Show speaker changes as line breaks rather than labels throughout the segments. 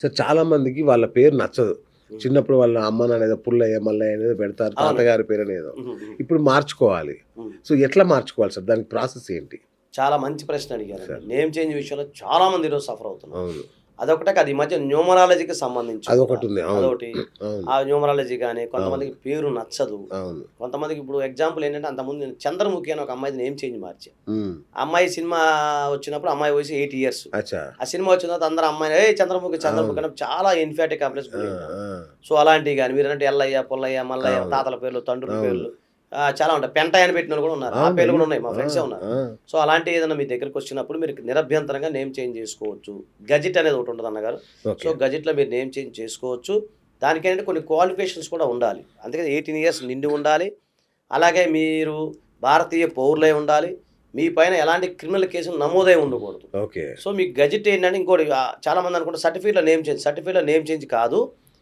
Sir చాలా మందికి వాళ్ళ పేరు నచ్చదు.
హ్మ్.
చిన్నప్పుడు వాళ్ళ అమ్మ నాన్న ఏదో పుల్లయ్య, మల్లయ్య అనేదో పెడతారు.
అవును.
తాతగారి పేరనేదో.
హుహు. హ్మ్.
ఇప్పుడు మార్చుకోవాలి.
హ్మ్.
సో, ఎట్లా మార్చుకోవాలి సార్? దానికి ప్రాసెస్ ఏంటి?
చాలా మంచి ప్రశ్న అడిగారండి.
సార్
నేమ్ చేంజ్ విషయంలో చాలా మంది ఈరోజు సఫర్ అవుతున్నారు.
అవును.
అదొకటే కాదు. ఈ మధ్య న్యూమరాలజీకి సంబంధించి కూడా
అదొకటుంది. అవును.
అదొకటి.
అవును.
ఆ న్యూమరాలజీ గాని
అవును.
కొంతమందికి పేరు నచ్చదు.
అవును.
కొంతమందికి ఇప్పుడు ఎగ్జాంపుల్ ఏంటంటే అంతకుముందు నేను 'చంద్రముఖి' అని ఒక అమ్మాయిది నేమ్ చేంజ్ మార్చా.
హ్మ్.
ఆ అమ్మాయి సినిమా వచ్చినప్పుడు అమ్మాయి వయసు 8 ఇయర్స్.
అచ్చా!
ఆ సినిమా వచ్చిన తర్వాత అందరూ అమ్మాయిని "ఏయ్! చంద్రముఖి, చంద్రముఖి"
అవును.
అని చాలా ఇన్ఫాటిక్ కాంప్లెక్స్
ఆ!
గురయ్యేవారు.
ఆ!
సో, అలాంటివి గాని మీరన్నట్టు ఎల్లయ్య, పుల్లయ్య, మల్లయ్య
అవును.
తాతల పేర్లు, తండ్రుల
అవును.
పేర్లు చాలా ఉంటాయి. పెంటయ్య అని పెట్టినోళ్ళు కూడా ఉన్నారు. ఆ
అవును.
పేర్లు
అయ్యో!
కూడా ఉన్నాయి. మా
ఆ!
ఫ్రెండ్సే ఉన్నారు.
ఆ!
సో, అలాంటివి ఏదైనా మీ దగ్గరకొచ్చినప్పుడు మీరు నిరభ్యంతరంగా నేమ్ చేంజ్ చేసుకోవచ్చు. గెజిట్ అనేది ఒకటి ఉంటది అన్నగారు. So,
okay.
గెజిట్‌లో మీరు నేమ్ చేంజ్ చేసుకోవచ్చు. దానికేంటంటే కొన్ని క్వాలిఫికేషన్స్ కూడా ఉండాలి. అందుకని 18 ఇయర్స్ నిండి ఉండాలి. అలాగే మీరు భారతీయ పౌరులై ఉండాలి. మీ పైన ఎలాంటి క్రిమినల్ కేసులు నమోదై ఉండకూడదు.
ఓకే.
సో, మీకు గెజిట్ ఏంటంటే ఇంకోటి చాలామంది అనుకుంటారు సర్టిఫికేట్‌లో నేమ్ చేంజ్. సర్టిఫికేట్‌లో నేమ్ చేంజ్ కాదు.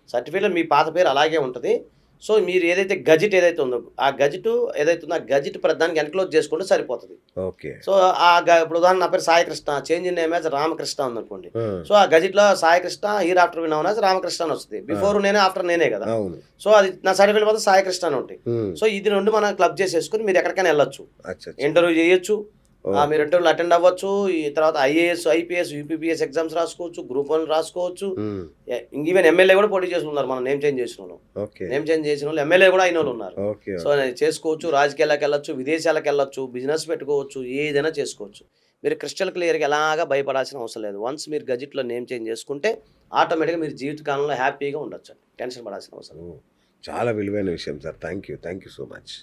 సర్టిఫికేట్‌లో మీ పాత పేరు అలాగే ఉంటది. సో, మీరు ఏదైతే గెజిట్ ఏదైతే ఉందో, ఆ గెజిటు ఏదైతే ఉందో, ఆ గెజిట్ దానికి ఎన్‌క్లోజ్ చేసుకుంటే సరిపోతది.
ఓకే.
సో, ఇప్పుడు ఉదాహరణ నా పేరు Saikrishna. Change in name as Ramakrishna ఉందనుకోండి.
ఆ!
సో, ఆ గెజిట్‌లో Saikrishna hereafter be known as Ramakrishna అని వస్తది.
ఆ!
బిఫోర్ నేనే, ఆఫ్టర్ నేనే కదా!
అవును.
సో, అది నా సర్టిఫికేట్ మాత్రం సాయికృష్ణ అని ఉంటాయి.
హ్మ్.
సో, ఇది 2 మనం క్లబ్ చేసేసుకొని మీరు ఎక్కడికైనా ఎళ్ళొచ్చు.
అచ్చచ్చ!
ఇంటర్వ్యూ చేయొచ్చు.
ఓహ్!
మీరు ఇంటర్వ్యూలో అటెండ్ అవ్వచ్చు. ఈ తర్వాత ఐఏఎస్, ఐపీఎస్, యూపీపీఎస్ ఎగ్జామ్స్ రాసుకోవచ్చు. గ్రూప్ 1 రాసుకోవచ్చు.
హ్మ్.
ఈవెన్ ఎమ్మెల్యే కూడా పోటీ చేసుకున్నారు. మనం నేమ్ చేంజ్ చేసినోళ్ళు.
ఓకే.
నేమ్ చేంజ్ చేసినోళ్ళు ఎమ్మెల్యే కూడా అయినోళ్ళున్నారు.
ఓకే.
So,
okay.
అది చేసుకోవచ్చు. రాజకీయాలకెళ్ళొచ్చు, విదేశాలకెళ్ళొచ్చు, బిజినెస్ పెట్టుకోవచ్చు. ఏదైనా చేసుకోవచ్చు. మీరు క్రిస్టల్ క్లియర్‌గా ఎలాగా భయపడాల్సిన అవసరం లేదు. వన్స్ మీరు గెజిట్‌లో నేమ్ చేంజ్ చేసుకుంటే ఆటోమేటిక్‌గా మీరు జీవితకాలంలో హ్యాపీగా ఉండొచ్చండి. టెన్షన్ పడాల్సిన అవసరం లేదు.
ఓహ్! చాలా విలువైన విషయం sir. Thank you so much.